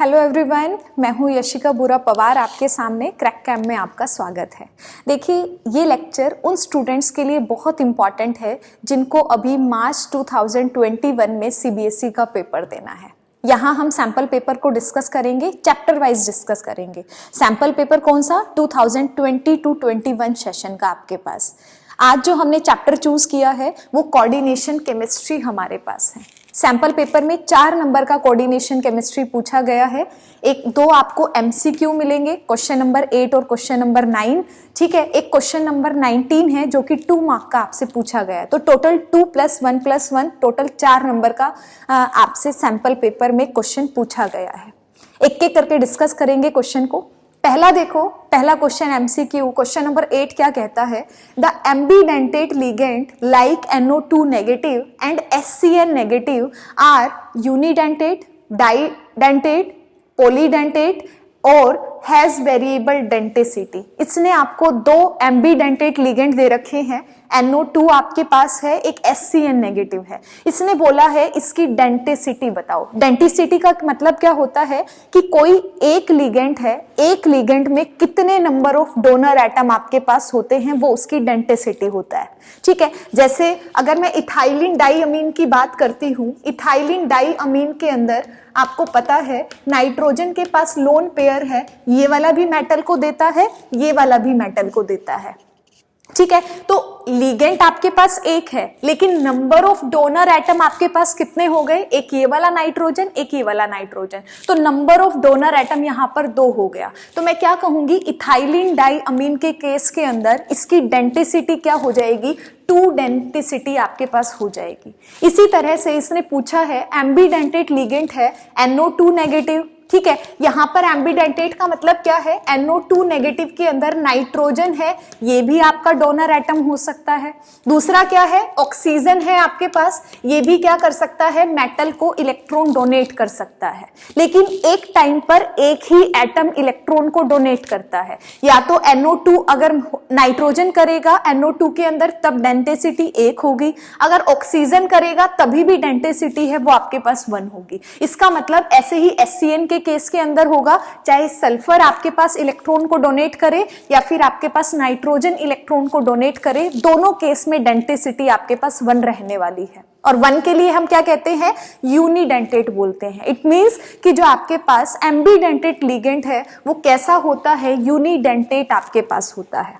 Hello everyone, मैं हूँ यशिका बुरा पवार। आपके सामने क्रैक कैम्प में आपका स्वागत है। देखिए, ये लेक्चर उन स्टूडेंट्स के लिए बहुत इम्पॉर्टेंट है जिनको अभी मार्च 2021 में सीबीएसई का पेपर देना है। यहाँ हम सैम्पल पेपर को डिस्कस करेंगे, चैप्टर वाइज डिस्कस करेंगे। सैम्पल पेपर कौन सा? 2020-21 सेशन का आपके पास। आज जो हमने चैप्टर चूज किया है वो कोऑर्डिनेशन केमिस्ट्री हमारे पास है। सैंपल पेपर में 4 नंबर का कोऑर्डिनेशन केमिस्ट्री पूछा गया है। दो आपको एमसीक्यू मिलेंगे, क्वेश्चन नंबर 8 और क्वेश्चन नंबर 9। ठीक है, एक क्वेश्चन नंबर 19 है जो कि 2 मार्क का आपसे पूछा गया है। तो टोटल 2+1+1 टोटल 4 नंबर का आपसे सैंपल पेपर में क्वेश्चन पूछा गया है। एक एक करके डिस्कस करेंगे क्वेश्चन को। पहला देखो, पहला क्वेश्चन एमसीक्यू, क्वेश्चन नंबर 8 क्या कहता है? The ambidentate ligand like NO2 negative and SCN negative are unidentate, didentate, polydentate और हैज वेरिएबल डेंटिसिटी। इसने आपको 2 एम्बीडेंटेट लिगेंड दे रखे हैं। NO2 आपके पास है, एक SCN नेगेटिव है। इसने बोला है इसकी डेंटिसिटी बताओ। डेंटिसिटी का मतलब क्या होता है कि कोई एक लिगेंड है, एक लिगेंड में कितने नंबर ऑफ डोनर एटम आपके पास होते हैं, वो उसकी डेंटिसिटी होता है। ठीक है, जैसे अगर मैं इथाइलिन डाइअमीन की बात करती हूँ, इथाइलिन डाइअमीन के अंदर आपको पता है नाइट्रोजन के पास लोन पेयर है, ये वाला भी मेटल को देता है, ये वाला भी मेटल को देता है। ठीक है, तो लिगेंड आपके पास एक है, लेकिन नंबर ऑफ डोनर एटम आपके पास कितने हो गए? एक ये वाला नाइट्रोजन, एक ये वाला नाइट्रोजन। तो नंबर ऑफ डोनर एटम यहां पर 2 हो गया। तो मैं क्या कहूंगी, इथाइलिन डाइअमीन के केस के अंदर इसकी डेंटिसिटी क्या हो जाएगी? 2 डेंटिसिटी आपके पास हो जाएगी। इसी तरह से इसने पूछा है एम्बीडेंटेट लिगेंड है NO2 नेगेटिव। ठीक है, यहां पर एम्बीडेंटेट का मतलब क्या है? NO2 नेगेटिव के अंदर नाइट्रोजन है, ये भी आपका डोनर एटम हो सकता है। दूसरा क्या है? ऑक्सीजन है आपके पास, ये भी क्या कर सकता है? मेटल को इलेक्ट्रॉन डोनेट कर सकता है। लेकिन एक टाइम पर एक ही एटम इलेक्ट्रॉन को डोनेट करता है। या तो NO2 अगर नाइट्रोजन करेगा NO2 के अंदर तब डेंटिसिटी 1 होगी, अगर ऑक्सीजन करेगा तभी भी डेंटिसिटी है वो आपके पास 1 होगी। इसका मतलब ऐसे ही SCN के केस के अंदर होगा, चाहे सल्फर आपके पास इलेक्ट्रॉन को डोनेट करे या फिर आपके पास नाइट्रोजन इलेक्ट्रॉन को डोनेट करे, दोनों केस में डेंटिसिटी आपके पास 1 रहने वाली है। और 1 के लिए हम क्या कहते हैं? यूनिडेंटेट बोलते हैं। इट मींस कि जो आपके पास एम्बीडेंटेट लिगेंड है वो कैसा होता है? यूनिडेंटेट आपके पास होता है।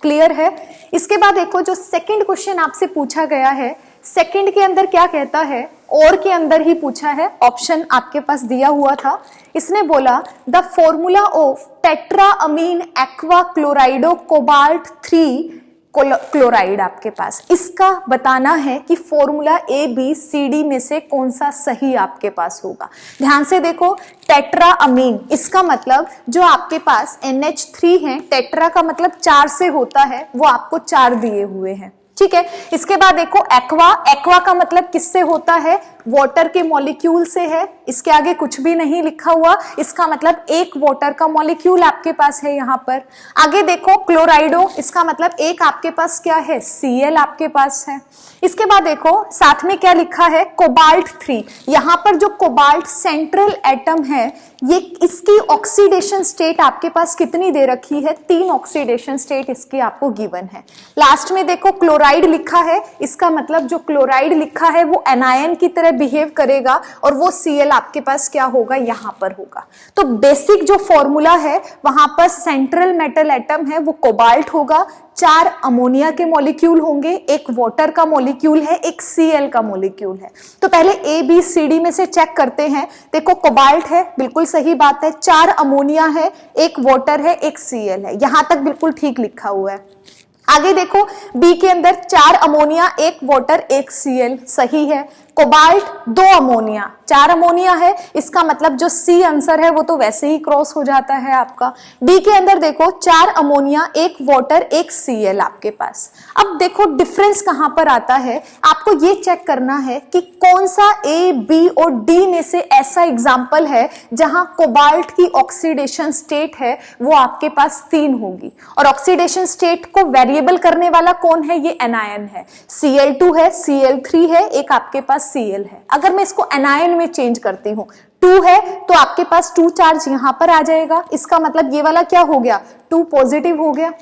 क्लियर है? इसके बाद देखो, जो सेकंड क्वेश्चन आपसे पूछा गया है, सेकंड के अंदर क्या कहता है? और के अंदर ही पूछा है, ऑप्शन आपके पास दिया हुआ था। इसने बोला the formula of tetraammine aqua chlorido cobalt 3 chloride आपके पास, इसका बताना है कि फॉर्मूला ABCD में से कौन सा सही आपके पास होगा। ध्यान से देखो, टेट्राअमीन, इसका मतलब जो आपके पास NH3 है, टेट्रा का मतलब 4 से होता है, वो आपको 4 दिए हुए हैं। ठीक है, इसके बाद देखो एक्वा, एक्वा का मतलब किससे होता है? वाटर के मॉलिक्यूल से है। इसके आगे कुछ भी नहीं लिखा हुआ, इसका मतलब एक वाटर का मॉलिक्यूल आपके पास है यहाँ पर। आगे देखो क्लोराइडो, इसका मतलब एक आपके पास क्या है? Cl आपके पास है। इसके बाद देखो साथ में क्या लिखा है? कोबाल्ट 3। यहाँ पर जो कोबाल्ट सेंट्रल एटम है, ये इसकी ऑक्सीडेशन स्टेट आपके पास कितनी दे रखी है? 3 ऑक्सीडेशन स्टेट इसकी आपको गिवन है। लास्ट में देखो क्लोराइड लिखा है, इसका मतलब जो क्लोराइड लिखा है वो एनायन की तरह बिहेव करेगा और वो Cl आपके पास क्या होगा? यहाँ पर होगा। तो बेसिक जो फॉर्मूला है वहां पर सेंट्रल मेटल एटम है वो कोबाल्ट होगा, 4 अमोनिया के मॉलिक्यूल होंगे, एक वाटर का मॉलिक्यूल है, एक Cl का मॉलिक्यूल है। तो पहले ABCD में से चेक करते हैं। देखो कोबाल्ट है, बिल्कुल सही बात है, 4 अमोनिया है, एक वाटर है, एक Cl है, यहां तक बिल्कुल ठीक लिखा हुआ है। आगे देखो बी के अंदर 4 अमोनिया, एक वाटर, एक Cl, सही है। कोबाल्ट 2 अमोनिया, 4 अमोनिया है, इसका मतलब जो सी आंसर है वो तो वैसे ही क्रॉस हो जाता है आपका। डी के अंदर देखो 4 अमोनिया, एक वाटर, एक Cl आपके पास। अब देखो डिफरेंस कहां पर आता है, आपको ये चेक करना है कि कौन सा ए, बी और डी में से ऐसा एग्जाम्पल है जहां कोबाल्ट की ऑक्सीडेशन स्टेट है वो आपके पास 3 होगी और ऑक्सीडेशन स्टेट को वेरिएबल करने वाला कौन है? ये एनायन है। Cl2 है, Cl3 है, एक आपके पास Cl है। अगर मैं इसको एनायन में चेंज करती हूं, 2 है तो आपके पास 2 चार्ज यहां पर आ जाएगा, इसका मतलब ये वाला क्या हो गया, 2 पॉजिटिव हो गया।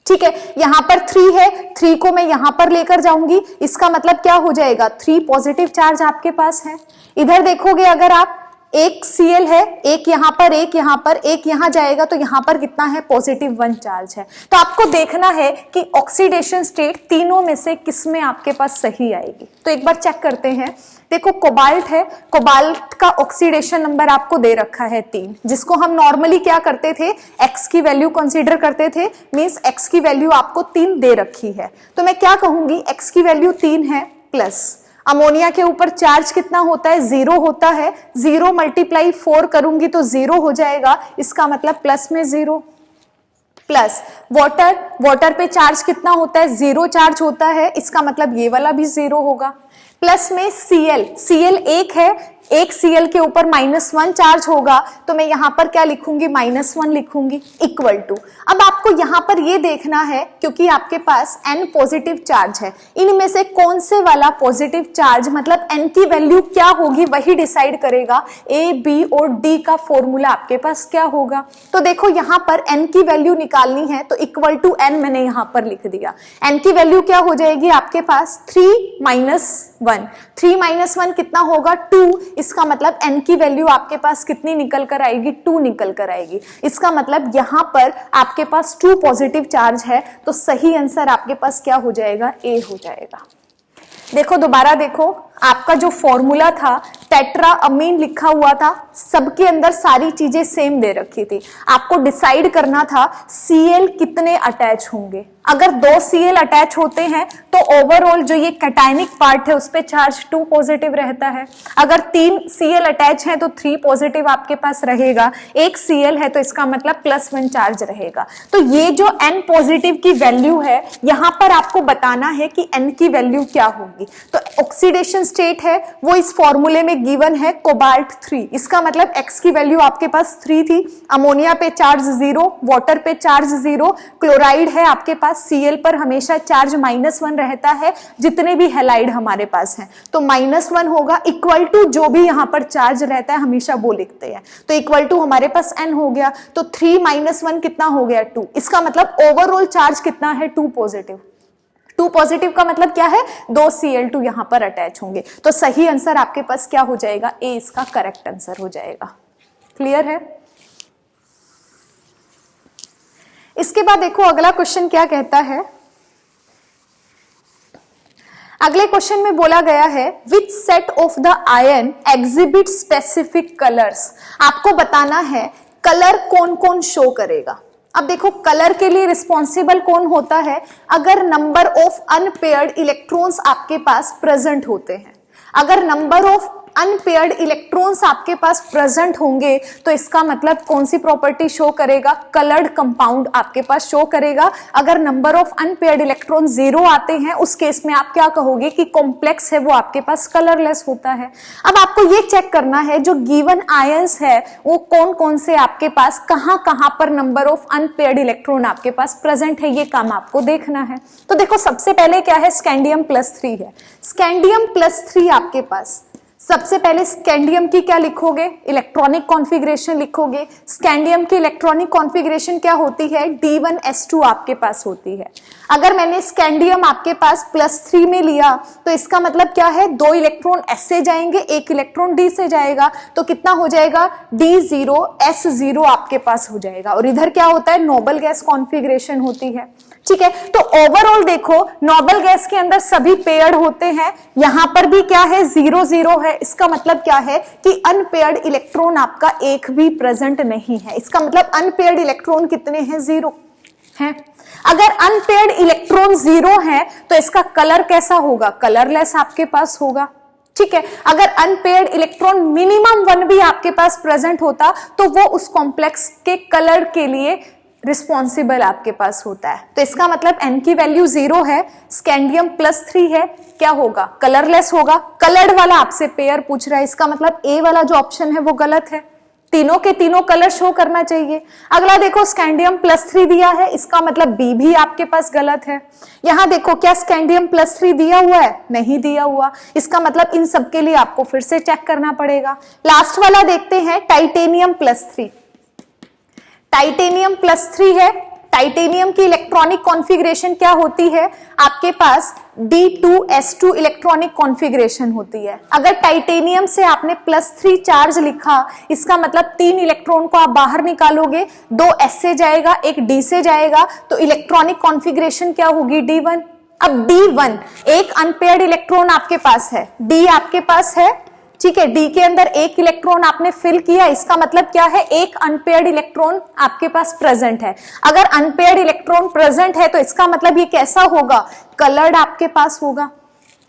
ठीक है, यहां पर 3 है, 3 को मैं यहां पर लेकर जाऊंगी, इसका मतलब क्या हो जाएगा, 3 पॉजिटिव चार्ज आपके पास है। इधर देखोगे अगर आप, एक Cl है, एक यहां पर, एक यहां पर, एक यहां जाएगा तो यहां पर कितना है, पॉजिटिव 1 चार्ज है। तो आपको देखना है कि ऑक्सीडेशन स्टेट तीनों में से किस में आपके पास सही आएगी। तो एक बार चेक करते हैं। देखो कोबाल्ट है, कोबाल्ट का ऑक्सीडेशन नंबर आपको दे रखा है 3, जिसको हम नॉर्मली क्या करते थे, x की वैल्यू कंसीडर करते थे, मींस x की वैल्यू आपको 3 दे रखी है। तो मैं क्या कहूंगी, x की वैल्यू 3 है प्लस अमोनिया के ऊपर चार्ज कितना होता है, 0 होता है, 0 मल्टीप्लाई 4 करूंगी तो 0 हो जाएगा, इसका मतलब प्लस में 0, प्लस वाटर, वाटर पे चार्ज कितना होता है, 0 चार्ज होता है, इसका मतलब ये वाला भी 0 होगा, प्लस में Cl, Cl एक है, एक Cl के ऊपर -1 चार्ज होगा, तो मैं यहां पर क्या लिखूंगी, -1 लिखूंगी, इक्वल टू। अब आपको यहां पर ये देखना है, क्योंकि आपके पास N पॉजिटिव चार्ज है, इनमें से कौन से वाला पॉजिटिव चार्ज, मतलब N की वैल्यू क्या होगी वही डिसाइड करेगा A, B और D का फॉर्मूला आपके पास क्या होगा। तो देखो यहां पर N की वैल्यू निकालनी है, तो इक्वल टू N मैंने यहां पर लिख दिया। N की वैल्यू क्या हो जाएगी आपके पास, 3 -1, 3 -1 कितना होगा, 2, इसका मतलब N की वैल्यू आपके पास कितनी निकल कर आएगी, 2 निकल कर आएगी। इसका मतलब यहां पर आपके पास 2 पॉजिटिव चार्ज है, तो सही आंसर आपके पास क्या हो जाएगा, A हो जाएगा। देखो दोबारा देखो, आपका जो फॉर्मूला था, टेट्रा अमीन लिखा हुआ था, सबके अंदर सारी चीजें सेम दे रखी थी। आपको डिसाइड करना था Cl कितने अटैच होंगे। अगर 2 Cl अटैच होते हैं तो ओवरऑल जो ये कैटायनिक पार्ट है उस पे चार्ज 2 पॉजिटिव रहता है। अगर 3 Cl अटैच है तो 3 पॉजिटिव आपके पास रहेगा, एक Cl है तो इसका मतलब +1 चार्ज रहेगा। तो ये जो N पॉजिटिव की वैल्यू है, यहां पर आपको बताना है कि N की वैल्यू क्या होगी। तो ऑक्सीडेशन स्टेट है वो इस फॉर्मूले में गिवन है, कोबाल्ट 3, इसका मतलब X की वैल्यू आपके पास 3 थी, अमोनिया पे चार्ज 0, वाटर पे चार्ज 0, क्लोराइड है आपके पास, Cl पर हमेशा चार्ज -1 रहता है, जितने भी हैलाइड हमारे पास हैं, तो -1 होगा, इक्वल टू जो भी यहां पर चार्ज रहता है हमेशा वो लिखते हैं, तो इक्वल टू हमारे पास N हो गया, तो 3 -1 कितना हो गया, 2, इसका मतलब ओवरऑल चार्ज कितना है, 2 पॉजिटिव। 2 पॉजिटिव का मतलब क्या है, 2 Cl2 यहां पर अटैच होंगे, तो सही आंसर आपके पास क्या हो जाएगा, A इसका करेक्ट आंसर हो जाएगा। क्लियर है। इसके बाद देखो अगला क्वेश्चन क्या कहता है। अगले क्वेश्चन में बोला गया है, which set of the ion exhibit specific colours. आपको बताना है कलर कौन कौन शो करेगा। अब देखो कलर के लिए रिस्पॉन्सिबल कौन होता है, अगर नंबर ऑफ अनपेयर्ड इलेक्ट्रॉन्स आपके पास प्रेजेंट होते हैं। अगर नंबर ऑफ अनपेयर्ड इलेक्ट्रॉन्स आपके पास प्रेजेंट होंगे तो इसका मतलब कौन सी प्रॉपर्टी शो करेगा, कलर्ड कंपाउंड आपके पास शो करेगा। अगर नंबर ऑफ अनपेयर्ड इलेक्ट्रॉन 0 आते हैं उस केस में आप क्या कहोगे कि कॉम्प्लेक्स है वो आपके पास कलरलेस होता है। अब आपको ये चेक करना है जो गिवन आयंस है वो कौन कौन से आपके पास कहां कहां पर नंबर ऑफ अनपेयर्ड इलेक्ट्रॉन आपके पास प्रेजेंट है, ये काम आपको देखना है। तो देखो सबसे पहले क्या है, स्कैंडियम +3 है। स्कैंडियम +3 आपके पास, सबसे पहले स्कैंडियम की क्या लिखोगे, इलेक्ट्रॉनिक कॉन्फ़िगरेशन लिखोगे। स्कैंडियम की इलेक्ट्रॉनिक कॉन्फ़िगरेशन क्या होती है, D1S2 आपके पास होती है। अगर मैंने स्कैंडियम आपके पास +3 में लिया तो इसका मतलब क्या है, 2 इलेक्ट्रॉन S से जाएंगे, 1 इलेक्ट्रॉन D से जाएगा, तो कितना हो जाएगा, D0 S0 आपके पास हो जाएगा। और इधर क्या होता है, नोबल गैस कॉन्फ़िगरेशन होती है। ठीक है, तो ओवरऑल देखो नोबल गैस के अंदर सभी पेयर्ड होते हैं, यहां पर भी क्या है, 0-0 है। इसका मतलब क्या है कि अनपेयर्ड इलेक्ट्रॉन आपका एक भी प्रेजेंट नहीं है। इसका मतलब अनपेयर्ड इलेक्ट्रॉन कितने हैं, 0 हैं। अगर अनपेयर्ड इलेक्ट्रॉन 0 है तो इसका कलर कैसा होगा, कलरलेस आपके पास होगा। ठीक है, अगर अनपेयर्ड इलेक्ट्रॉन मिनिमम 1 भी आपके पास प्रेजेंट होता तो वो उस कॉम्प्लेक्स के कलर के लिए रिस्पॉन्सिबल आपके पास होता है। तो इसका मतलब N की वैल्यू 0 है, स्कैंडियम +3 है, क्या होगा, कलरलेस होगा। कलर्ड वाला आपसे पेयर पूछ रहा है, इसका मतलब A वाला जो ऑप्शन है वो गलत है। तीनों के तीनों कलर शो करना चाहिए। अगला देखो स्कैंडियम +3 दिया है, इसका मतलब बी भी आपके पास गलत है। यहां देखो क्या स्कैंडियम +3 दिया हुआ है? नहीं दिया हुआ, इसका मतलब इन सब के लिए आपको फिर से चेक करना पड़ेगा। लास्ट वाला देखते हैं टाइटेनियम +3। टाइटेनियम +3 है। टाइटेनियम की इलेक्ट्रॉनिक कॉन्फ़िगरेशन क्या होती है? आपके पास D2S2 इलेक्ट्रॉनिक कॉन्फ़िगरेशन होती है। अगर टाइटेनियम से आपने +3 चार्ज लिखा, इसका मतलब 3 इलेक्ट्रॉन को आप बाहर निकालोगे, 2 S से जाएगा, एक D से जाएगा, तो इलेक्ट्रॉनिक कॉन्फ़िगरेशन क्या होगी? D1। अब D1 एक अनपेयर्ड इलेक्ट्रॉन आपके पास है, D आपके पास है, ठीक है, डी के अंदर एक इलेक्ट्रॉन आपने फिल किया, इसका मतलब क्या है? एक अनपेयर्ड इलेक्ट्रॉन आपके पास प्रेजेंट है। अगर अनपेयर्ड इलेक्ट्रॉन प्रेजेंट है तो इसका मतलब ये कैसा होगा? कलर्ड आपके पास होगा।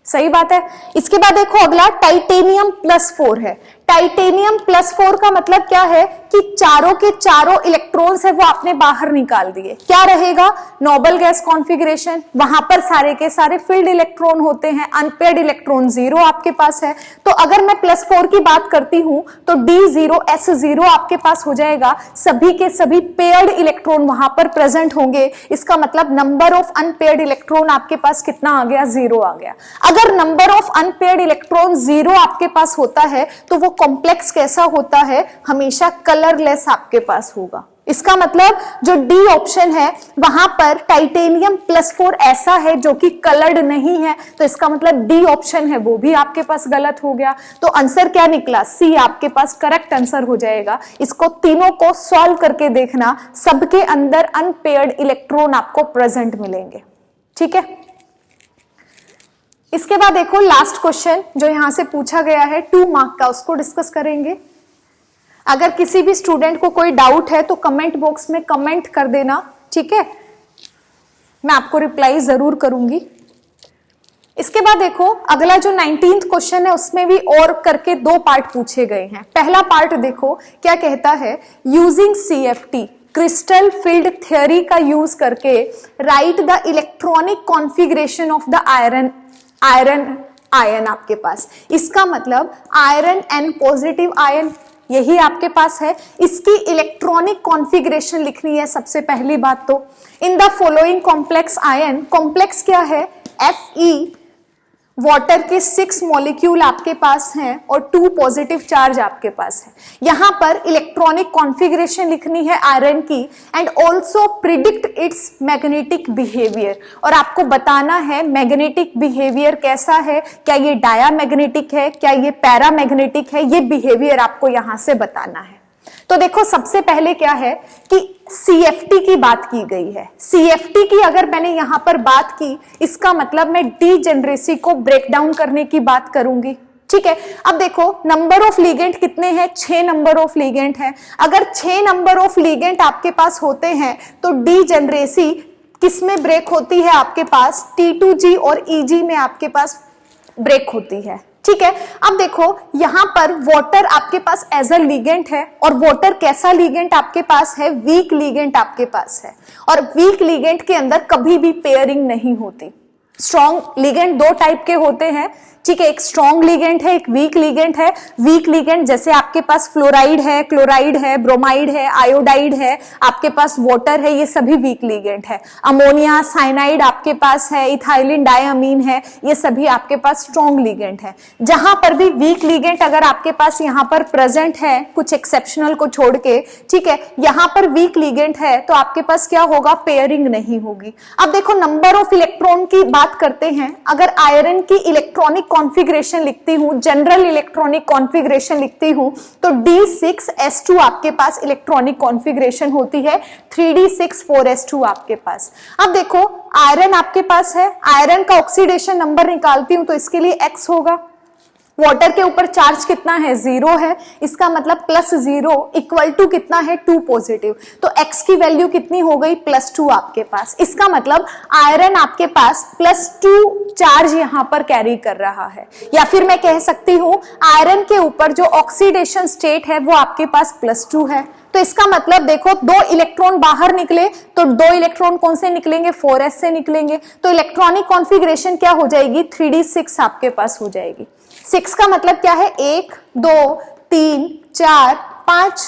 सही बात है। इसके बाद देखो अगला टाइटेनियम +4 है। टाइटेनियम +4 का मतलब क्या है कि चारों के चारों इलेक्ट्रॉन्स है वो आपने बाहर निकाल दिए। क्या रहेगा? नोबल गैस कॉन्फ़िगरेशन, वहां पर सारे के सारे फिल्ड इलेक्ट्रॉन होते हैं, अनपेयर्ड इलेक्ट्रॉन 0 आपके पास है। तो अगर मैं +4 की बात करती हूं तो D0S0 आपके पास हो जाएगा, सभी के सभी पेयर्ड इलेक्ट्रॉन वहां पर प्रेजेंट होंगे। इसका मतलब नंबर ऑफ अनपेयर्ड इलेक्ट्रॉन आपके पास कितना आ गया? 0 आ गया। अगर नंबर ऑफ अनपेयर्ड इलेक्ट्रॉन 0 आपके पास होता है तो वो कॉम्प्लेक्स कैसा होता है? हमेशा कलरलेस आपके पास होगा। इसका मतलब जो डी ऑप्शन है वहां पर टाइटेनियम +4 ऐसा है जो कि कलर्ड नहीं है, तो इसका मतलब डी ऑप्शन है वो भी आपके पास गलत हो गया। तो आंसर क्या निकला? सी आपके पास करेक्ट आंसर हो जाएगा। इसको तीनों को सॉल्व करके देखना, सबके अंदर अनपेयर्ड इलेक्ट्रॉन आपको प्रेजेंट मिलेंगे। ठीक है, इसके बाद देखो लास्ट क्वेश्चन जो यहां से पूछा गया है 2 मार्क का, उसको डिस्कस करेंगे। अगर किसी भी स्टूडेंट को कोई डाउट है तो कमेंट बॉक्स में कमेंट कर देना, ठीक है, मैं आपको रिप्लाई जरूर करूंगी। इसके बाद देखो अगला जो 19th क्वेश्चन है उसमें भी और करके 2 पार्ट पूछे गए हैं। पहला पार्ट देखो क्या कहता है, using CFT crystal field theory का यूज करके right the electronic configuration of the iron आपके पास। इसका मतलब आयरन N पॉजिटिव आयन यही आपके पास है, इसकी इलेक्ट्रॉनिक कॉन्फ़िगरेशन लिखनी है सबसे पहली बात तो। In the following complex ion, complex क्या है? Fe, वाटर के 6 मॉलिक्यूल आपके पास हैं और 2 पॉजिटिव चार्ज आपके पास है। यहां पर इलेक्ट्रॉनिक कॉन्फ़िगरेशन लिखनी है आयरन की and also predict it's magnetic behaviour, और आपको बताना है मैग्नेटिक बिहेवियर कैसा है, क्या ये डायामैग्नेटिक है, क्या ये पैरामैग्नेटिक है, ये बिहेवियर आपको यहां से बताना है। तो देखो सबसे पहले क्या है कि CFT की बात की गई है। CFT की अगर मैंने यहां पर बात की, इसका मतलब मैं डीजेनरेसी को ब्रेक डाउन करने की बात करूंगी। ठीक है, अब देखो नंबर ऑफ लिगेंड कितने हैं? 6 नंबर ऑफ लिगेंड है। अगर 6 नंबर ऑफ लिगेंड आपके पास होते हैं तो डीजेनरेसी किस में ब्रेक होती है? आपके पास T2G और EG में आपके पास ब्रेक होती है। ठीक है, अब देखो यहां पर वाटर आपके पास एज अ लिगेंड है, और वाटर कैसा लिगेंड आपके पास है? वीक लिगेंड आपके पास है, और वीक लिगेंड के अंदर कभी भी पेयरिंग नहीं होती। स्ट्रॉन्ग लिगेंड 2 टाइप के होते हैं, ठीक है, एक स्ट्रॉन्ग लिगेंड है, एक वीक लिगेंड है। वीक लिगेंड जैसे आपके पास फ्लोराइड है, क्लोराइड है, ब्रोमाइड है, आयोडाइड है, आपके पास वाटर है, ये सभी वीक लिगेंड है। अमोनिया, साइनाइड आपके पास है, इथाइलिन डायमीन है, ये सभी आपके पास स्ट्रॉन्ग लिगेंड है। जहां पर भी वीक लिगेंड अगर आपके पास यहाँ पर प्रेजेंट है, कुछ एक्सेप्शनल को छोड़ के, ठीक है, यहाँ पर वीक लिगेंड है तो आपके पास क्या होगा? पेयरिंग नहीं होगी। अब देखो नंबर ऑफ इलेक्ट्रॉन की बात करते हैं। अगर आयरन की इलेक्ट्रॉनिक कॉन्फ़िगरेशन लिखती हूं, जनरल इलेक्ट्रॉनिक कॉन्फ़िगरेशन लिखती हूं, तो D6S2 आपके पास इलेक्ट्रॉनिक कॉन्फ़िगरेशन होती है, 3D6,4S2 आपके पास। अब देखो आयरन आपके पास है, आयरन का ऑक्सीडेशन नंबर निकालती हूं तो इसके लिए X होगा। वाटर के ऊपर चार्ज कितना है? 0 है, इसका मतलब +0 इक्वल टू कितना है? 2 पॉजिटिव, तो X की वैल्यू कितनी हो गई? +2 आपके पास। इसका मतलब आयरन आपके पास +2 चार्ज यहां पर कैरी कर रहा है, या फिर मैं कह सकती हूं आयरन के ऊपर जो ऑक्सीडेशन स्टेट है वो आपके पास +2 है। तो इसका मतलब देखो 2 इलेक्ट्रॉन बाहर निकले तो 2 इलेक्ट्रॉन कौन से निकलेंगे? 4s से निकलेंगे, तो इलेक्ट्रॉनिक कॉन्फ़िगरेशन क्या हो जाएगी? 3D6 आपके पास हो जाएगी। 6 का मतलब क्या है? 1 2 3 4 5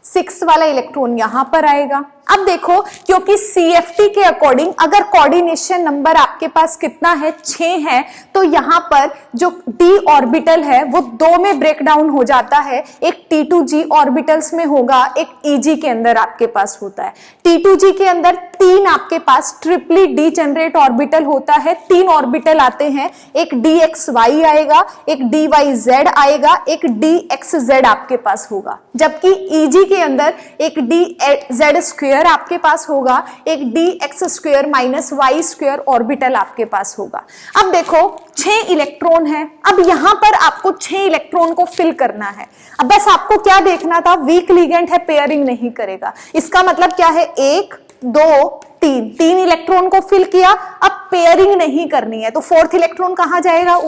6 वाला इलेक्ट्रॉन यहां पर आएगा। अब देखो, क्योंकि CFT के अकॉर्डिंग अगर कोऑर्डिनेशन नंबर आपके पास कितना है, 6 है, तो यहां पर जो d ऑर्बिटल है वो 2 में ब्रेक डाउन हो जाता है। एक T2G ऑर्बिटल्स में होगा, एक EG के अंदर आपके पास होता है। T2G के अंदर 3 आपके पास ट्रिपली डीजेनरेट ऑर्बिटल होता है, 3 ऑर्बिटल आते हैं, एक DXY आएगा, एक DYZ आएगा, एक DXZ आपके पास होगा। जबकि EG के अंदर एक DZ² आपके पास होगा, एक dx² माइनस y² ऑर्बिटल आपके पास होगा। अब देखो 6 इलेक्ट्रॉन है, अब यहां पर आपको 6 इलेक्ट्रॉन को फिल करना है। अब बस आपको क्या देखना था, वीक लिगेंड है, पेयरिंग नहीं करेगा। इसका मतलब क्या है, 1 2 3 इलेक्ट्रॉन को फिल किया, अब पेयरिंग नहीं करनी है, तो 4th इलेक्ट्रॉन कहां जाएगा,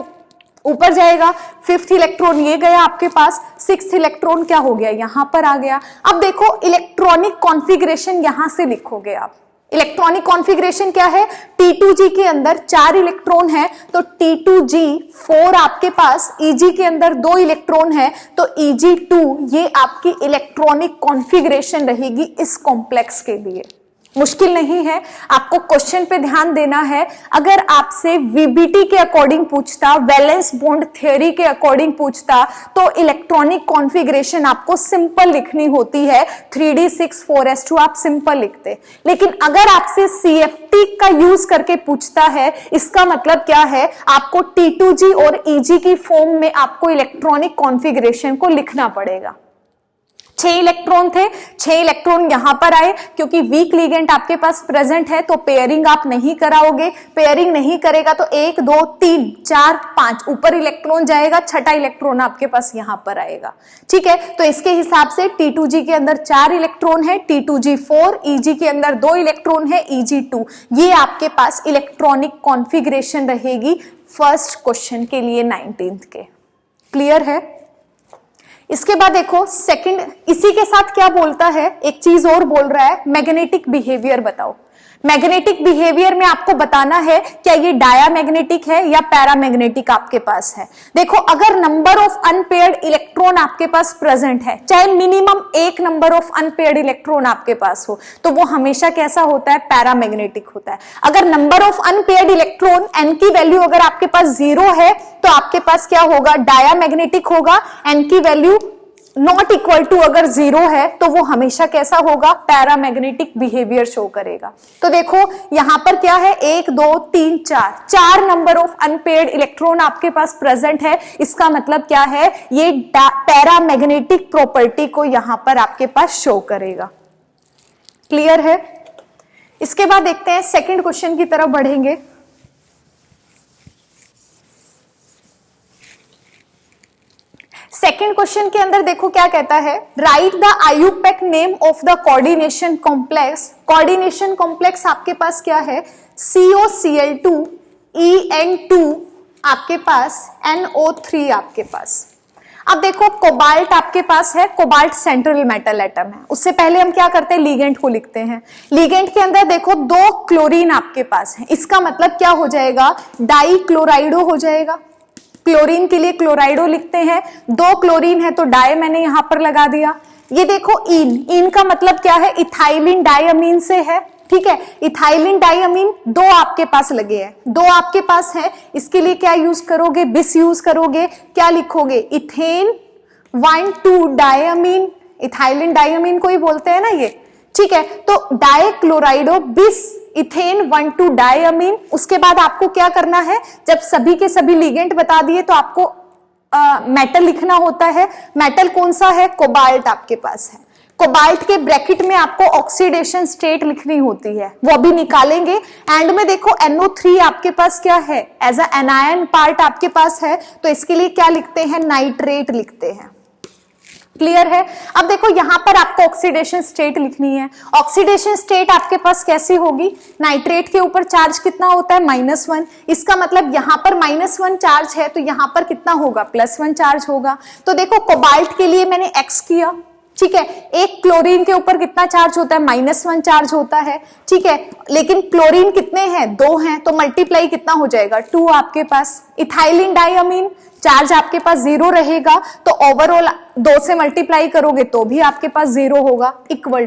ऊपर जाएगा। 5th इलेक्ट्रॉन ये गया आपके पास, 6th इलेक्ट्रॉन क्या हो गया, यहां पर आ गया। अब देखो इलेक्ट्रॉनिक कॉन्फ़िगरेशन यहां से लिखोगे आप। इलेक्ट्रॉनिक कॉन्फ़िगरेशन क्या है, T2G के अंदर 4 इलेक्ट्रॉन है तो T2G4 आपके पास, EG के अंदर 2 इलेक्ट्रॉन है तो EG2, ये आपकी इलेक्ट्रॉनिक कॉन्फ़िगरेशन रहेगी इस कॉम्प्लेक्स के लिए। मुश्किल नहीं है, आपको क्वेश्चन पे ध्यान देना है। अगर आपसे VBT के अकॉर्डिंग पूछता, वैलेंस बॉन्ड थ्योरी के अकॉर्डिंग पूछता, तो इलेक्ट्रॉनिक कॉन्फ़िगरेशन आपको सिंपल लिखनी होती है, 3d6 4s2 आप सिंपल लिखते। लेकिन अगर आपसे CFT का यूज करके पूछता है, इसका मतलब क्या है, आपको T2G और EG की फॉर्म में आपको इलेक्ट्रॉनिक कॉन्फ़िगरेशन को लिखना पड़ेगा। 6 इलेक्ट्रॉन थे, 6 इलेक्ट्रॉन यहां पर आए, क्योंकि वीक लिगेंड आपके पास प्रेजेंट है तो पेयरिंग आप नहीं कराओगे। पेयरिंग नहीं करेगा तो 1 2 3 4 5 ऊपर इलेक्ट्रॉन जाएगा, 6ठा इलेक्ट्रॉन आपके पास यहां पर आएगा। ठीक है, तो इसके हिसाब से T2G के अंदर 4 इलेक्ट्रॉन है, T2G4, EG के अंदर 2 इलेक्ट्रॉन है, EG2। ये आपके पास इलेक्ट्रॉनिक कॉन्फ़िगरेशन रहेगी फर्स्ट क्वेश्चन के लिए 19th के। क्लियर है? इसके बाद देखो सेकंड, इसी के साथ क्या बोलता है, एक चीज और बोल रहा है, मैग्नेटिक बिहेवियर बताओ। मैग्नेटिक बिहेवियर में आपको बताना है क्या ये डायामैग्नेटिक है या पैरामैग्नेटिक आपके पास है। देखो अगर नंबर ऑफ अनपेयर्ड इलेक्ट्रॉन आपके पास प्रेजेंट है, चाहे minimum 1 number of unpaired electron आपके पास हो, तो वो हमेशा कैसा होता है, पैरामैग्नेटिक होता है। अगर number of unpaired electron n की वैल्यू अगर आपके पास 0 है तो आपके पास क्या होगा, डायामैग्नेटिक होगा। n की वैल्यू नॉट इक्वल टू अगर 0 है तो वो हमेशा कैसा होगा, पैरामैग्नेटिक बिहेवियर शो करेगा। तो देखो यहां पर क्या है, 1 2 3 4 नंबर ऑफ अनपेयर्ड इलेक्ट्रॉन आपके पास प्रेजेंट है। इसका मतलब क्या है, ये पैरामैग्नेटिक प्रॉपर्टी को यहां पर आपके पास शो करेगा। क्लियर है? इसके बाद देखते हैं सेकंड क्वेश्चन की तरफ बढ़ेंगे। सेकेंड क्वेश्चन के अंदर देखो क्या कहता है, right the IUPAC name of the coordination complex. Coordination complex आपके पास क्या है, COCl2 En2 आपके पास NO3 आपके पास। अब देखो कोबाल्ट आपके पास है, कोबाल्ट सेंट्रल मेटल एटम है। उससे पहले हम क्या करते हैं, लीगेंड को लिखते हैं। लीगेंड के अंदर देखो 2 क्लोरीन आपके पास है, इसका मतलब क्या हो जाएगा, डाई क्लोराइडो हो जाएगा। क्लोरीन के लिए क्लोराइडो लिखते हैं, 2 क्लोरीन है तो डाई मैंने यहां पर लगा दिया। ये देखो इन का मतलब क्या है, इथाइलिन डायमीन से है। ठीक है, इथाइलिन डायमीन 2 आपके पास लगे हैं, 2 आपके पास है, इसके लिए क्या यूज करोगे, बिस यूज करोगे। क्या लिखोगे, इथेन 1,2 डायमीन, इथाइलिन डायमीन को ही बोलते हैं ना ये। ठीक है, तो डाइक्लोराइडो बिस इथेन 1,2 डायमीन। उसके बाद आपको क्या करना है, जब सभी के सभी लिगेंड बता दिए तो आपको मेटल लिखना होता है। मेटल कौन सा है, कोबाल्ट आपके पास है। कोबाल्ट के ब्रैकेट में आपको ऑक्सीडेशन स्टेट लिखनी होती है, वो भी निकालेंगे। एंड में देखो NO3 आपके पास क्या है, एज अ एनायन पार्ट आपके पास है, तो इसके लिए क्या लिखते हैं, नाइट्रेट लिखते हैं। क्लियर है? अब देखो यहां पर आपको ऑक्सीडेशन स्टेट लिखनी है। ऑक्सीडेशन स्टेट आपके पास कैसी होगी, नाइट्रेट के ऊपर चार्ज कितना होता है, -1। इसका मतलब यहां पर -1 चार्ज है तो यहां पर कितना होगा, +1 चार्ज होगा। तो देखो कोबाल्ट के लिए मैंने X किया। ठीक है, एक क्लोरीन के ऊपर कितना चार्ज होता है, -1 चार्ज होता है। ठीक है, लेकिन क्लोरीन कितने हैं, 2 हैं, तो मल्टीप्लाई कितना हो जाएगा, 2 आपके पास। इथाइलिन डायमीन चार्ज आपके पास 0 रहेगा तो ओवरऑल 2 से मल्टीप्लाई करोगे तो भी आपके पास 0 होगा। इक्वल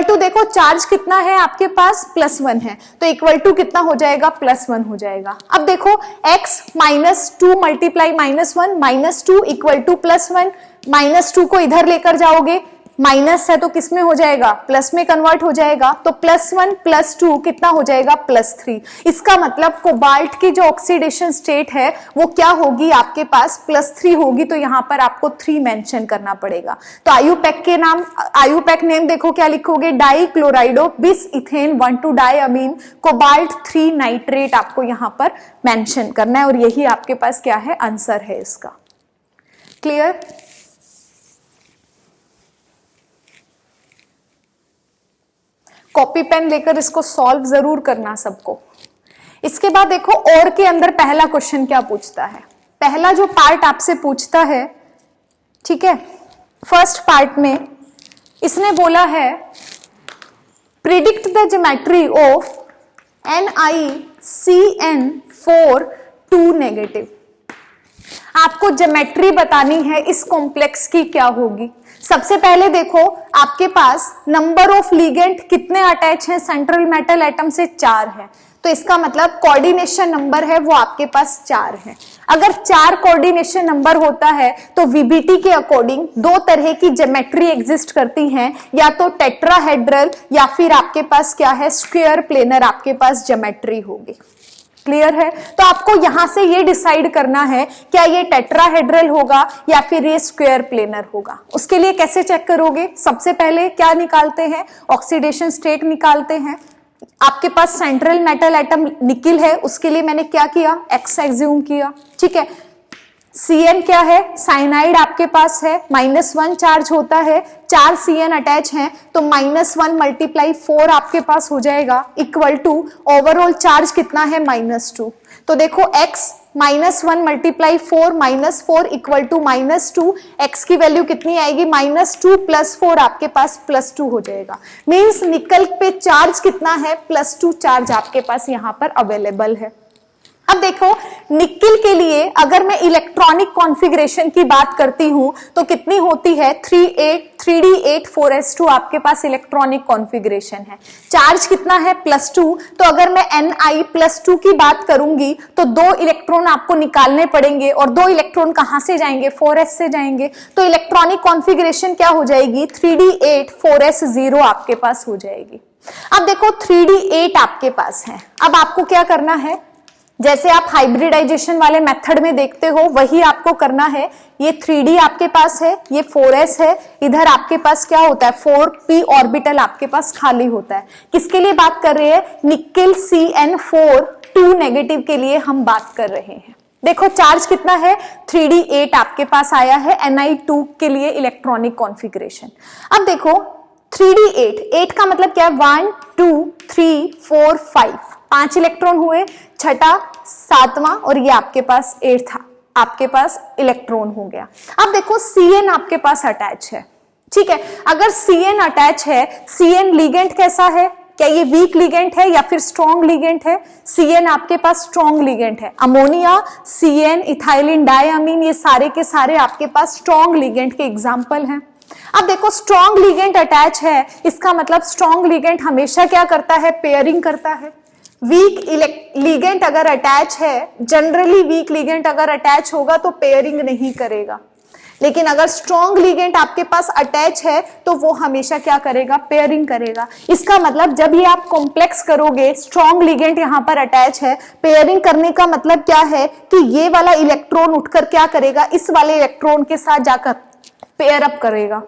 टू देखो चार्ज कितना है आपके पास +1 है, तो इक्वल टू कितना हो जाएगा +1 हो जाएगा। अब देखो x -2 मल्टीप्लाई -1 -2 इक्वल टू +1, -2 को इधर लेकर जाओगे, माइनस है तो किस में हो जाएगा, प्लस में कन्वर्ट हो जाएगा, तो +1 +2 कितना हो जाएगा +3। इसका मतलब कोबाल्ट की जो ऑक्सीडेशन स्टेट है वो क्या होगी आपके पास +3 होगी, तो यहां पर आपको 3 मेंशन करना पड़ेगा। तो आयुपैक नेम देखो क्या लिखोगे, डाइक्लोराइडो बिस इथेन 1,2-डाइअमीन कोबाल्ट 3 नाइट्रेट आपको यहां पर मेंशन करना है, और यही आपके पास क्या है आंसर है इसका। क्लियर? कॉपी पेन लेकर इसको सॉल्व जरूर करना सबको। इसके बाद देखो और के अंदर पहला क्वेश्चन क्या पूछता है। पहला जो पार्ट आपसे पूछता है, ठीक है, फर्स्ट पार्ट में इसने बोला है predict the geometry of NiCN4 2 negative. आपको ज्योमेट्री बतानी है इस कॉम्प्लेक्स की क्या होगी। सबसे पहले देखो आपके पास नंबर ऑफ लिगेंड कितने अटैच हैं सेंट्रल मेटल एटम से, 4 है, तो इसका मतलब कोऑर्डिनेशन नंबर है वो आपके पास 4 है। अगर 4 कोऑर्डिनेशन नंबर होता है तो वीबीटी के अकॉर्डिंग 2 तरह की ज्योमेट्री एग्जिस्ट करती हैं, या तो टेट्राहेड्रल या फिर आपके पास क्या है स्क्वायर प्लेनर आपके पास ज्योमेट्री होगी। क्लियर है? तो आपको यहां से ये डिसाइड करना है क्या ये टेट्राहेड्रल होगा या फिर ये स्क्वायर प्लेनर होगा। उसके लिए कैसे चेक करोगे, सबसे पहले क्या निकालते हैं, ऑक्सीडेशन स्टेट निकालते हैं। आपके पास सेंट्रल मेटल एटम निकिल है, उसके लिए मैंने क्या किया, X एज्यूम किया, ठीक है। Cn क्या है, साइनाइड आपके पास है, -1 चार्ज होता है, 4 Cn अटैच हैं, तो -1 × 4 आपके पास हो जाएगा, इक्वल टू ओवरऑल चार्ज कितना है -2। तो देखो x -1 × 4 -4 इक्वल टू -2, x की वैल्यू कितनी आएगी, -2 + 4 आपके पास +2 हो जाएगा। मीन्स निकल पे चार्ज कितना है, +2 चार्ज आपके पास यहाँ पर अवेलेबल है। अब देखो निकिल के लिए अगर मैं इलेक्ट्रॉनिक कॉन्फ़िगरेशन की बात करती हूं तो कितनी होती है, 3d8 4s2 आपके पास इलेक्ट्रॉनिक कॉन्फ़िगरेशन है। चार्ज कितना है, +2, तो अगर मैं Ni+2 की बात करूंगी तो 2 इलेक्ट्रॉन आपको निकालने पड़ेंगे, और 2 इलेक्ट्रॉन कहां से जाएंगे, 4s से जाएंगे, तो इलेक्ट्रॉनिक कॉन्फ़िगरेशन क्या हो जाएगी, 3d8 4s0 आपके पास हो जाएगी। अब देखो 3d8 आपके पास है, अब आपको क्या करना है, जैसे आप हाइब्रिडाइजेशन वाले मेथड में देखते हो वही आपको करना है। ये 3d आपके पास है, ये 4s है, इधर आपके पास क्या होता है 4p ऑर्बिटल आपके पास खाली होता है। किसके लिए बात कर रहे हैं, निकिल CN4 2 नेगेटिव के लिए हम बात कर रहे हैं। देखो चार्ज कितना है, 3d8 आपके पास आया है Ni2 के लिए इलेक्ट्रॉनिक कॉन्फ़िगरेशन। अब देखो 3d8, 8 का मतलब क्या है, 1 2 3 4 5 इलेक्ट्रॉन हुए, छठा 7वां और ये आपके पास 8 था आपके पास इलेक्ट्रॉन हो गया। अब देखो Cn आपके पास अटैच है, ठीक है। अगर Cn अटैच है, Cn लिगेंड कैसा है, क्या ये वीक लिगेंड है या फिर स्ट्रॉन्ग लिगेंड है, Cn आपके पास स्ट्रॉन्ग लिगेंड है। अमोनिया, Cn, इथाइलिन डाइअमीन, ये सारे के सारे आपके पास स्ट्रॉन्ग लिगेंड के एग्जाम्पल हैं। अब देखो स्ट्रॉन्ग लिगेंड अटैच है, इसका मतलब स्ट्रॉन्ग लिगेंड हमेशा क्या करता है, पेयरिंग करता है। वीक लिगेंड अगर अटैच है, जनरली वीक लिगेंड अगर अटैच होगा तो पेयरिंग नहीं करेगा, लेकिन अगर स्ट्रॉन्ग लिगेंड आपके पास अटैच है तो वो हमेशा क्या करेगा, पेयरिंग करेगा। इसका मतलब जब ये आप कॉम्प्लेक्स करोगे, स्ट्रॉन्ग लिगेंड यहाँ पर अटैच है, पेयरिंग करने का मतलब क्या है कि ये वाला इलेक्ट्रॉन उठकर क्या करेगा, इस वाले इलेक्ट्रॉन के साथ जाकर पेयर अप करेगा।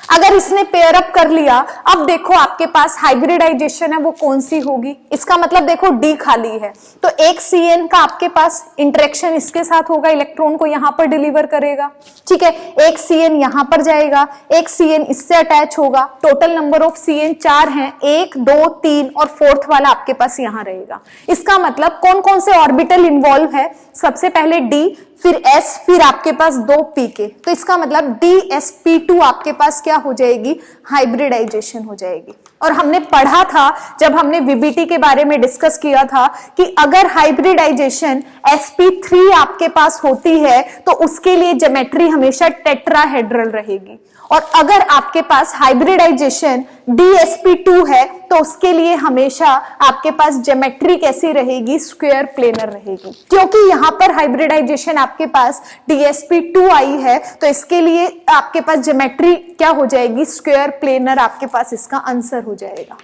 अगर इसने पेयर अप कर लिया, अब देखो आपके पास हाइब्रिडाइजेशन है वो कौन सी होगी, इसका मतलब देखो D खाली है, तो एक Cn का आपके पास इंटरेक्शन इसके साथ होगा, इलेक्ट्रॉन को यहां पर डिलीवर करेगा, ठीक है। एक Cn यहां पर जाएगा, एक Cn इससे अटैच होगा, टोटल नंबर ऑफ Cn 4 हैं, 1 2 3 और 4th वाला आपके पास यहां रहेगा। इसका मतलब कौन कौन से ऑर्बिटल इन्वॉल्व है, सबसे पहले D, फिर S, फिर आपके पास 2 pk, तो इसका मतलब DsP2 आपके पास क्या हो जाएगी, हाइब्रिडाइजेशन हो जाएगी। और हमने पढ़ा था जब हमने वीबीटी के बारे में डिस्कस किया था कि अगर हाइब्रिडाइजेशन sp3 आपके पास होती है तो उसके लिए ज्योमेट्री हमेशा टेट्राहेड्रल रहेगी, और अगर आपके पास हाइब्रिडाइजेशन dsp2 है तो उसके लिए हमेशा आपके पास ज्योमेट्री कैसी रहेगी, स्क्वायर प्लेनर रहेगी। क्योंकि यहां पर हाइब्रिडाइजेशन आपके पास dsp2 आई है तो इसके लिए आपके पास ज्योमेट्री क्या हो जाएगी, स्क्वायर प्लेनर आपके पास इसका आंसर हो जाएगा।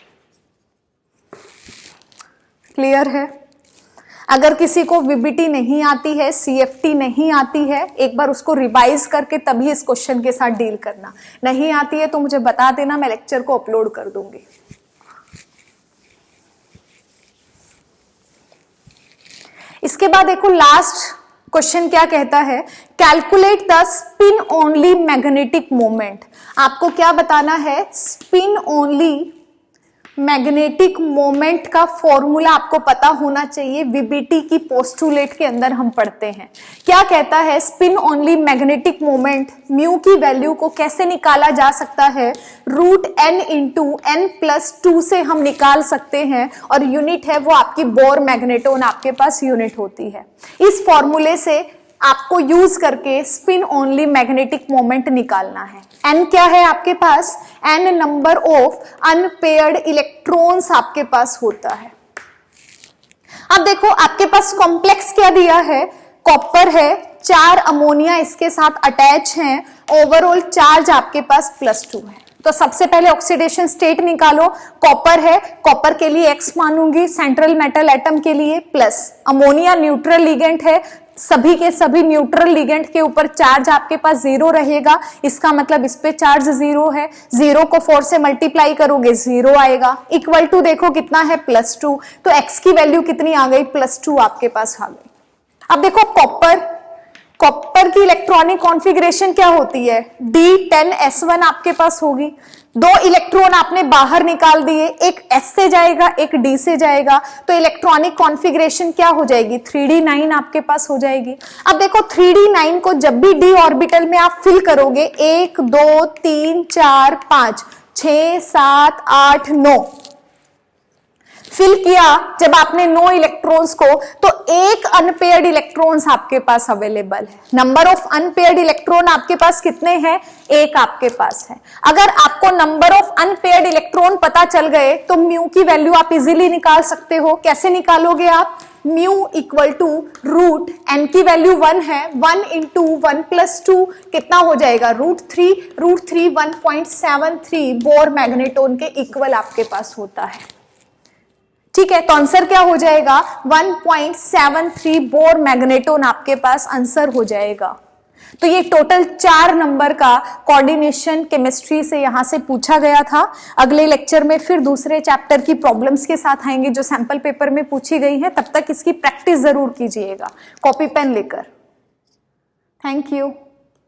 क्लियर है? अगर किसी को वीबीटी नहीं आती है, सीएफटी नहीं आती है, एक बार उसको रिवाइज करके तभी इस क्वेश्चन के साथ डील करना। नहीं आती है तो मुझे बता देना, मैं लेक्चर को अपलोड कर दूंगी। इसके बाद देखो लास्ट क्वेश्चन क्या कहता है, calculate the spin only magnetic moment. आपको क्या बताना है, स्पिन ओनली मैग्नेटिक मोमेंट का फॉर्मूला आपको पता होना चाहिए। वीबीटी की पोस्टुलेट के अंदर हम पढ़ते हैं, क्या कहता है, spin only magnetic moment mu की वैल्यू को कैसे निकाला जा सकता है, √n इंटू n+2 से हम निकाल सकते हैं, और यूनिट है वो आपकी बोर मैग्नेटोन आपके पास यूनिट होती है। इस फॉर्मूले से आपको यूज करके स्पिन ओनली मैग्नेटिक मोमेंट निकालना है। n क्या है आपके पास, n number of unpaired electrons आपके पास होता है। अब देखो आपके पास कॉम्प्लेक्स क्या दिया है, कॉपर है, 4 अमोनिया इसके साथ अटैच हैं, ओवरऑल चार्ज आपके पास +2 है। तो सबसे पहले ऑक्सीडेशन स्टेट निकालो, कॉपर है, कॉपर के लिए X मानूंगी, सेंट्रल मेटल एटम के लिए प्लस, अमोनिया न्यूट्रल लिगेंड है, सभी के सभी न्यूट्रल लिगेंड के ऊपर चार्ज आपके पास 0 रहेगा, इसका मतलब इस पे चार्ज 0 है, 0 को 4 से मल्टीप्लाई करोगे 0 आएगा, इक्वल टू देखो कितना है +2, तो X की वैल्यू कितनी आ गई, +2 आपके पास आ गई। अब देखो कॉपर की इलेक्ट्रॉनिक कॉन्फ़िगरेशन क्या होती है, D10S1 आपके पास होगी, 2 इलेक्ट्रॉन आपने बाहर निकाल दिए, एक S से जाएगा एक D से जाएगा, तो इलेक्ट्रॉनिक कॉन्फ़िगरेशन क्या हो जाएगी, 3D9 आपके पास हो जाएगी। अब देखो 3D9 को जब भी D ऑर्बिटल में आप फिल करोगे, 1 2 3 4 5 6 7 8 9 फिल किया जब आपने 9 इलेक्ट्रॉन्स को, तो एक अनपेयर्ड इलेक्ट्रॉन्स आपके पास अवेलेबल है। नंबर ऑफ अनपेयर्ड इलेक्ट्रॉन आपके पास कितने हैं, 1 आपके पास है। अगर आपको नंबर ऑफ अनपेयर्ड इलेक्ट्रॉन पता चल गए तो म्यू की वैल्यू आप इजीली निकाल सकते हो। कैसे निकालोगे आप, म्यू इक्वल टू √n की वैल्यू 1 है, 1 इंटू 1+2 कितना हो जाएगा, √3, √3 1.73 बोर मैग्नेटोन के इक्वल आपके पास होता है। ठीक है, तो आंसर क्या हो जाएगा, 1.73 बोर मैग्नेटोन आपके पास आंसर हो जाएगा। तो ये टोटल 4 नंबर का कोऑर्डिनेशन केमिस्ट्री से यहां से पूछा गया था। अगले लेक्चर में फिर दूसरे चैप्टर की प्रॉब्लम्स के साथ आएंगे जो सैंपल पेपर में पूछी गई हैं। तब तक इसकी प्रैक्टिस जरूर कीजिएगा कॉपी पेन लेकर। Thank you.